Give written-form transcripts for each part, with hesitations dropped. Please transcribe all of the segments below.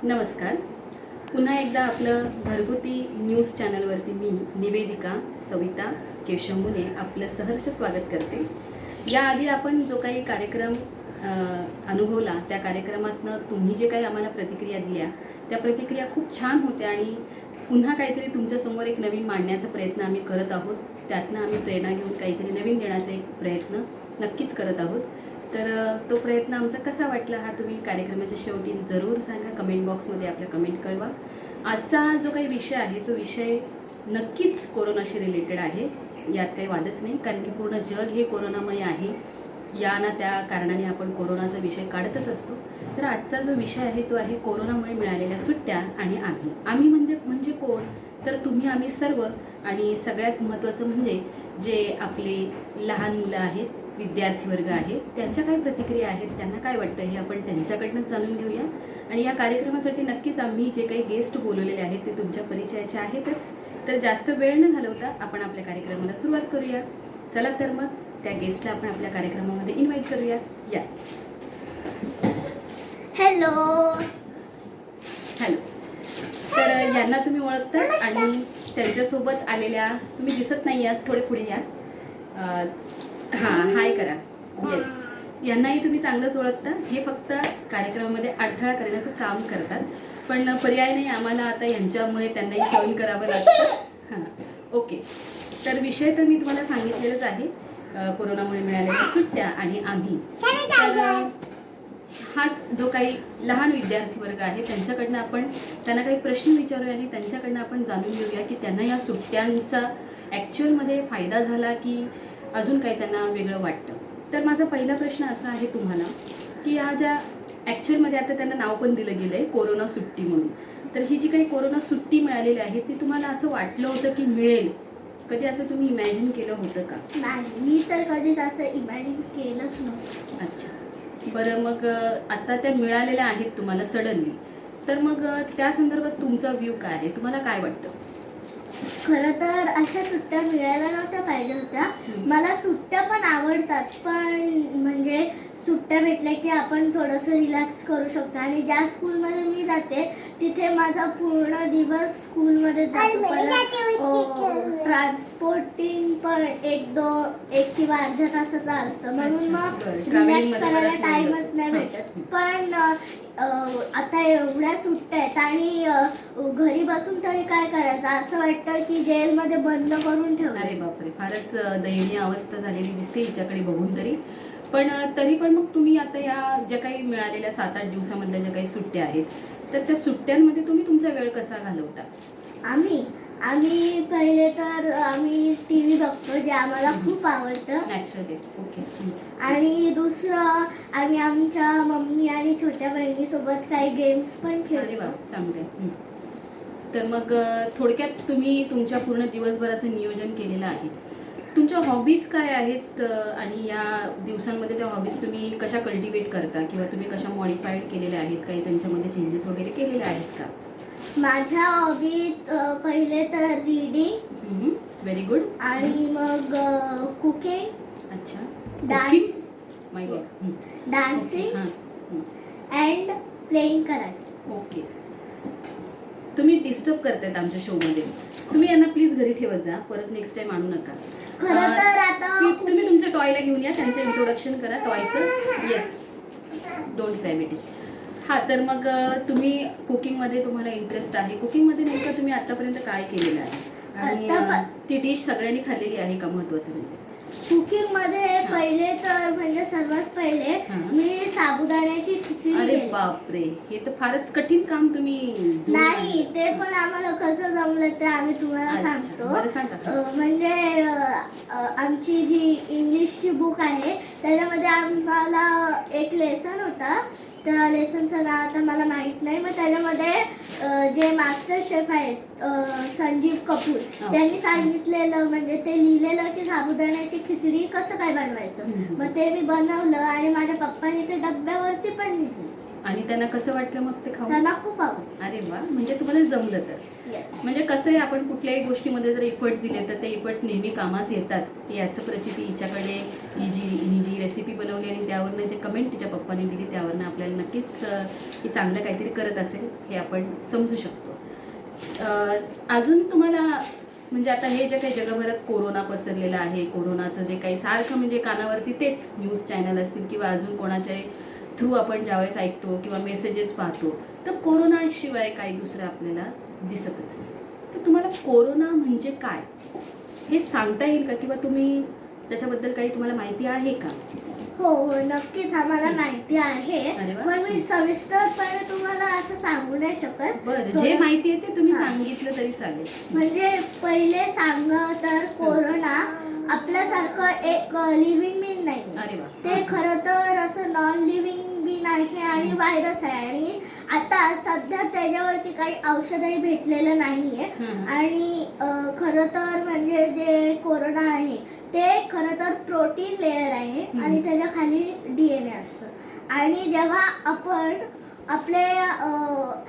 नमस्कार. पुन्हा एकदा आपलं घरगुती न्यूज चॅनलवरती मी निवेदिका सविता केशवमुने आपलं सहर्ष स्वागत करते. याआधी आपण जो काही कार्यक्रम अनुभवला त्या कार्यक्रमातनं तुम्ही जे काही आम्हाला प्रतिक्रिया दिल्या त्या प्रतिक्रिया खूप छान होत्या आणि पुन्हा काहीतरी तुमच्यासमोर एक नवीन मांडण्याचा प्रयत्न आम्ही करत आहोत. त्यातनं आम्ही प्रेरणा घेऊन काहीतरी नवीन देण्याचा एक प्रयत्न नक्कीच करत आहोत. तर तो प्रयत्न आमचा कसा वाटला हा तुम्ही कार्यक्रमाच्या शेवटी जरूर सांगा. कमेंट बॉक्समध्ये आपल्या कमेंट कळवा. आजचा जो काही विषय आहे तो विषय नक्कीच कोरोनाशी रिलेटेड आहे, यात काही वादच नाही. कारण की पूर्ण जग हे कोरोनामय आहे. या ना त्या कारणाने आपण कोरोनाचा विषय काढतच असतो. तर आजचा जो विषय आहे तो आहे कोरोनामुळे मिळालेल्या सुट्ट्या आणि आम्ही म्हणजे कोण, तर तुम्ही आम्ही सर्व. आणि सगळ्यात महत्त्वाचं म्हणजे जे आपले लहान मुलं आहेत, विद्यार्थी वर्ग आहे, त्यांच्या काय प्रतिक्रिया आहेत, त्यांना काय वाटतं हे आपण त्यांच्याकडनंच जाणून घेऊया. आणि या कार्यक्रमासाठी नक्कीच आम्ही जे काही गेस्ट बोलवलेले आहेत ते तुमच्या परिचयाचे आहेतच. तर जास्त वेळ न घालवता आपण आपल्या कार्यक्रमाला सुरुवात करूया. चला तर मग त्या गेस्टला आपण आपल्या कार्यक्रमामध्ये इन्व्हाइट करूया. या. हॅलो. हॅलो. तर यांना तुम्ही ओळखता आणि त्यांच्यासोबत आलेल्या, तुम्ही दिसत नाही आहात, थोडे पुढे या. हां, हाय करा. येस, यांनाही तुम्ही चांगलंच ओळखता. हे फक्त कार्यक्रमामध्ये अडथळा करण्याचं काम करतात, पण पर्याय नाही आम्हाला आता यांच्यामुळे त्यांनाही सहन करावं लागतं. हां, ओके. तर विषय तर मी तुम्हाला सांगितलेलंच आहे, कोरोनामुळे मिळालेल्या सुट्ट्या आणि आम्ही. तर हाच जो काही लहान विद्यार्थी वर्ग आहे त्यांच्याकडनं आपण त्यांना काही प्रश्न विचारूया आणि त्यांच्याकडनं आपण जाणून घेऊया की त्यांना या सुट्ट्यांचा ॲक्च्युअलमध्ये फायदा झाला की अजून काही त्यांना वेगळं वाटतं. तर माझा पहिला प्रश्न असा आहे तुम्हाला की ह्या ज्या ॲक्च्युअलमध्ये आता त्यांना नाव पण दिलं गेलं आहे कोरोना सुट्टी म्हणून, तर ही जी काही कोरोना सुट्टी मिळालेली आहे ती तुम्हाला असं वाटलं होतं की मिळेल? कधी असं तुम्ही इमॅजिन केलं होतं का? नाही, मी तर कधीच असं इमॅजिन केलंच नव्हतं. अच्छा, बरं. मग आता त्या मिळालेल्या आहेत तुम्हाला सडनली, तर मग त्या संदर्भात तुमचा व्ह्यू काय आहे? तुम्हाला काय वाटतं? खरं तर अशा सुट्ट्या मिळायला नव्हत्या पाहिजे होत्या. मला सुट्ट्या पण आवडतात, पण म्हणजे सुट्ट्या भेटल्या की आपण थोडंसं रिलॅक्स करू शकतो. आणि ज्या स्कूलमध्ये मी जाते तिथे माझा पूर्ण दिवस स्कूलमध्ये जातो. ट्रान्सपोर्टिंग पण एक किंवा अर्ध्या तासाचा असतं, म्हणून मग रिलॅक्स करायला टाइमच नाही भेटत. पण आता एवढ्या सुट्ट्या आहेत आणि घरी बसून तरी काय करायचं असं वाटतं की जेलमध्ये बंद करून ठेवलं. अरे बापरे, फारच दयनीय अवस्था झालेली दिसते हिच्याकडे बघून तरी. पण तरी पण मग तुम्ही आता या ज्या काही मिळालेल्या 7-8 दिवसामधल्या ज्या काही सुट्ट्या आहेत तर त्या सुट्ट्यांमध्ये तुम्ही तुमचा वेळ कसा घालवता? आम्ही पहिले तर आम्ही टीव्ही बघतो, जे आम्हाला खूप आवडतं. नॅचरली. ओके. आणि दुसरं आम्ही आमच्या मम्मी आणि छोट्या बहिणीसोबत काही गेम्स पण अरे खेळतो. वा, चांगलं आहे. तर मग थोडक्यात तुम्ही तुमच्या पूर्ण दिवसभराचं नियोजन केलेलं आहे. तुमच्या हॉबीज काय आहेत आणि या दिवसांमध्ये त्या हॉबीज तुम्ही कशा कल्टिवेट करता किंवा तुम्ही कशा मॉडिफाईड केलेल्या आहेत? काही त्यांच्यामध्ये चेंजेस वगैरे केलेले आहेत का? माझ्या हॉबीज पहिले तर रीडिंग. Very good. आणि मग कुकिंग. अच्छा. Dance. My God. Dancing and playing karate. Okay. तुम्ही डिस्टर्ब करतायत आमच्या शोमध्ये. तुम्ही यांना प्लीज घरी ठेवत जा, परत नेक्स्ट टाइम आणू नका. खरं तर आता तुम्ही तुमच्या टॉयला घेऊन या, त्यांचं इंट्रोडक्शन करा टॉयचं. येस, डोंट क्राय बेटी. हां, तर मग तुम्ही कुकिंगमध्ये तुम्हाला इंटरेस्ट आहे. कुकिंगमध्ये नेमकं तुम्ही आतापर्यंत काय केलेलं आहे आणि ती डिश सगळ्यांनी खाल्लेली आहे का? महत्त्वाचं म्हणजे कुकिंग मध्ये पहिले तर म्हणजे सर्वात पहिले मी साबुदाण्याची खिचडी. अरे बापरे, हे तर फारच कठीण काम तुम्ही. नाही, ते पण आम्हाला कसं जमलं ते आम्ही तुम्हाला सांगतो. म्हणजे आमची जी इंग्लिशची बुक आहे त्याच्यामध्ये आम्हाला एक लेसन होता. त्या लेसनचं नाव आता मला माहीत नाही. मग त्याच्यामध्ये जे मास्टर शेफ आहेत संजीव कपूर, त्यांनी सांगितलेलं, म्हणजे ते लिहिलेलं की साबुदाण्याची खिचडी कसं काय बनवायचं. मग ते मी बनवलं आणि माझ्या पप्पांनी ते डब्यावरती पण लिहिलं. आणि त्यांना कसं वाटलं मग ते खाऊन? त्यांना खूप आवडलं. अरे वा, म्हणजे तुम्हाला जमलं तर. येस. म्हणजे कसं आहे, आपण कुठल्याही गोष्टीमध्ये जर एफर्ट्स दिले तर ते एफर्ट्स नेहमी कामास येतात. की याचं प्रचिती हिच्याकडे हिने जी रेसिपी बनवली आणि त्यावरनं जे कमेंट तिच्या पप्पाने दिली त्यावरनं आपल्याला नक्कीच ही चांगलं काहीतरी करत असेल हे आपण समजू शकतो. अजून तुम्हाला म्हणजे आता हे जे काही जगभरात कोरोना पसरलेला आहे, कोरोनाचं जे काही सारखं म्हणजे कानावरती तेच न्यूज चॅनल असतील किंवा अजून कोणाच्या थ्रू आपण ज्यावेळेस ऐकतो किंवा मेसेजेस पाहतो तर कोरोनाशिवाय काही दुसरं आपल्याला दिसतच नाही. तर तुम्हाला कोरोना म्हणजे काय हे सांगता येईल का, किंवा तुम्ही त्याच्याबद्दल काही तुम्हाला माहिती आहे का? हो हो, नक्कीच आम्हाला माहिती आहे. अरे वा. पण मी सविस्तरपणे तुम्हाला असं सांगू नाही शकत. बरं, जे माहिती आहे ते तुम्ही हां. सांगितलं तरी चालेल. म्हणजे पहिले तर कोरोना आपल्यासारखं एक लिव्हिंग बीन नाही. अरे वा. ते खरं तर असं नॉन लिव्हिंग बीन आहे आणि व्हायरस आहे. आणि आता सध्या त्याच्यावरती काही औषधही भेटलेलं नाहीये. आणि खरं तर म्हणजे जे कोरोना आहे ते खरं तर प्रोटीन लेअर आहे आणि त्याच्या खाली DNA असतं. आणि जेव्हा आपण आपले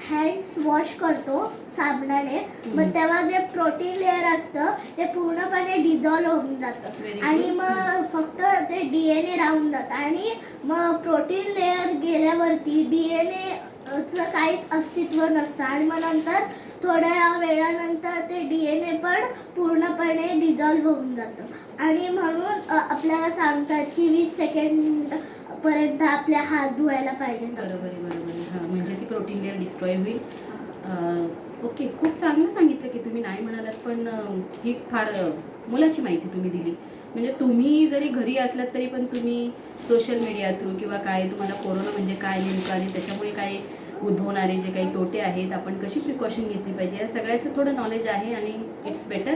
हँड्स वॉश करतो साबणाने मग तेव्हा जे प्रोटीन लेअर असतं ते पूर्णपणे डिझॉल्व होऊन जातं आणि मग फक्त ते DNA राहून जातं. आणि मग प्रोटीन लेअर गेल्यावरती DNA काहीच अस्तित्व नसतं आणि मग नंतर थोड्या वेळानंतर ते DNA पण पूर्णपणे डिझॉल्व होऊन जातं. आणि म्हणून आपल्याला सांगतात की 20 सेकंड पर्यंत आपले हात धुवायला पाहिजे. बरोबर आहे, बरोबर आहे. हां, म्हणजे ती प्रोटीन लेअर डिस्ट्रॉय होईल. ओके, खूप चांगलं सांगितलं की तुम्ही नाही म्हणालात, पण ही फार मुलाची माहिती तुम्ही दिली. म्हणजे तुम्ही जरी घरी असलात तरी पण तुम्ही सोशल मीडिया थ्रू किंवा काय तुम्हाला कोरोना म्हणजे काय नेमकं आणि त्याच्यामुळे काय उद्भवणारे जे काही तोटे आहेत, आपण कशी प्रिकॉशन घेतली पाहिजे, या सगळ्याचं थोडं नॉलेज आहे आणि इट्स बेटर.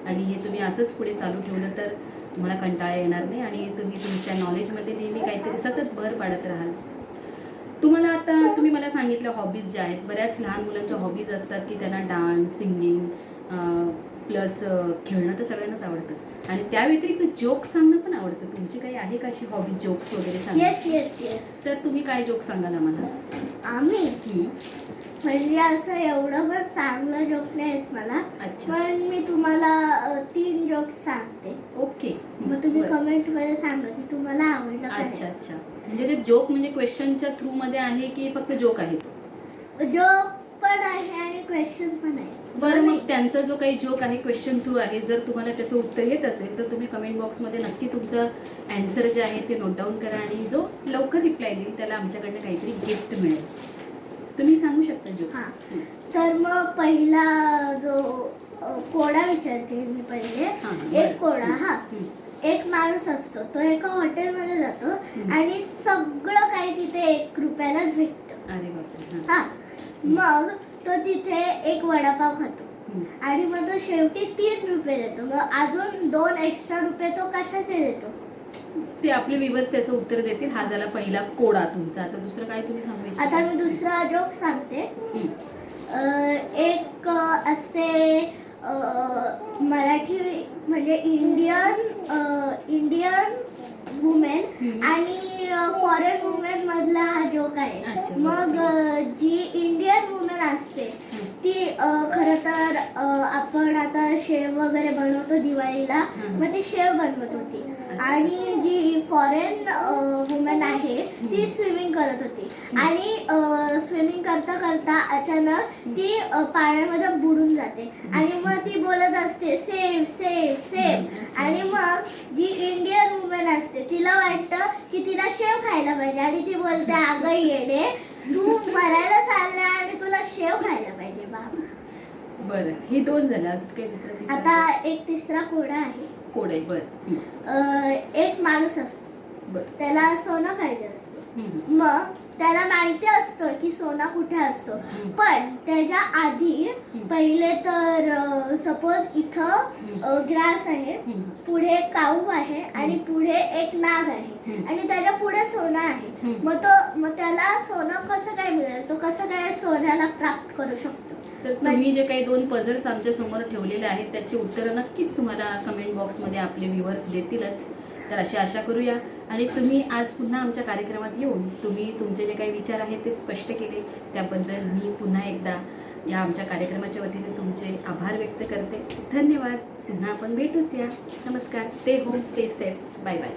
आणि हे तुम्ही असंच पुढे चालू ठेवलं तर तुम्हाला कंटाळा येणार नाही आणि तुम्ही तुमच्या नॉलेजमध्ये नेहमी काहीतरी सतत भर पाडत राहाल. तुम्हाला आता तुम्ही मला सांगितलं हॉबीज ज्या आहेत, बऱ्याच लहान मुलांच्या हॉबीज असतात की त्यांना डान्स, सिंगिंग प्लस खेळणं तर सगळ्यांनाच आवडतं आणि त्या व्यतिरिक्त जोक सांगणं पण आवडतं. तुमची काही आहे का अशी हॉबी, जोक्स वगैरे सांगा? Yes yes yes. तर तुम्ही काय जोक सांगाल आम्हाला? आम्ही म्हणजे असं एवढं पण चांगलं जोक नाही आहेत मला. अच्छा. पण मी तुम्हाला 3 जोक्स सांगते. ओके. मग तुम्ही बरं. कमेंटमध्ये सांगा की तुम्हाला आवडलं का अच्छा अच्छा. म्हणजे ते जोक म्हणजे क्वेश्चनच्या थ्रू मध्ये आहे की फक्त जोक आहे? जोक पण आहे आणि क्वेश्चन पण आहे. बरं, मग त्यांचा जो काही जोक आहे क्वेश्चन थ्रू आहे, जर तुम्हाला त्याचं उत्तर येत असेल तर तुम्ही कमेंट बॉक्समध्ये नक्की तुमचं अँसर जे आहे ते नोट डाऊन करा आणि जो लवकर रिप्लाय देईल त्याला आमच्याकडनं काहीतरी गिफ्ट मिळेल. तुम्ही सांगू शकता जोक? हां. तर मग पहिला जो कोडा विचारते मी पहिले. हां, एक कोडा. हा, हं. एक माणूस असतो, तो एका हॉटेलमध्ये जातो आणि सगळं काही तिथे 1 रुपयालाच भेटतं. अरे बापरे. हा, मग तो तिथे एक वडापाव खातो आणि मग तो शेवटी 3 रुपये देतो. मग अजून 2 एक्स्ट्रा रुपये तो कशाचे देतो? ते आपले व्ह्यूअर्स त्याचं उत्तर देतील. हा झाला पहिला कोडा तुमचा. आता दुसरं काय तुम्ही सांगू इच्छिता? आता मी दुसरा जोक सांगते. एक असते मराठी म्हणजे इंडियन वुमेन आणि फॉरेन वुमेन मधला हा जोक आहे. अच्छा. मग जी इंडियन वुमेन असते ती खरं तर आपण आता शेव वगैरे बनवतो दिवाळीला, मग ती शेव बनवत होती. आणि जी फॉरेन वुमेन आहे ती स्विमिंग करत होती आणि स्विमिंग करता करता अचानक ती पाण्यामध्ये बुडून जाते आणि मग ती बोलत असते सेव सेव सेव. आणि मग जी इंडियन वुमेन असते तिला वाटतं की तिला शेव खायला पाहिजे आणि ती बोलते अगं येडे, तू मरायला चालला आणि तुला शेव खायला पाहिजे बाबा. बरं, ही 2 झालं. अजून काही दुसरा तिसरा? आता एक तिसरा कोडा आहे. कोड आहे. बरं. एक माणूस असतो, बरं. त्याला सोनं पाहिजे असतं. मग त्याला माहिती असतं की सोना कुठे असतो. पण त्याच्या आधी पहिले तर सपोज इथं ग्रास आहे, पुढे काऊ आहे आणि पुढे एक नाग आहे आणि त्याच्या पुढे सोनं आहे. मग त्याला सोनं कसं काय मिळेल, तो कसं काय सोन्याला प्राप्त करू शकतो? तर तुम्ही जे काही 2 पझल्स आमच्या समोर ठेवलेले आहेत त्याची उत्तरं नक्कीच तुम्हाला कमेंट बॉक्समध्ये आपले व्ह्यूअर्स देतीलच. तर अशी आशा करूया आणि तुम्ही आज पुन्हा आमच्या कार्यक्रमात येऊन तुम्ही तुमचे जे काही विचार आहेत ते स्पष्ट केले, त्याबद्दल मी पुन्हा एकदा या आमच्या कार्यक्रमाच्या वतीने तुमचे आभार व्यक्त करते. धन्यवाद. पुन्हा आपण भेटूच या. नमस्कार. Stay home, stay safe. Bye bye.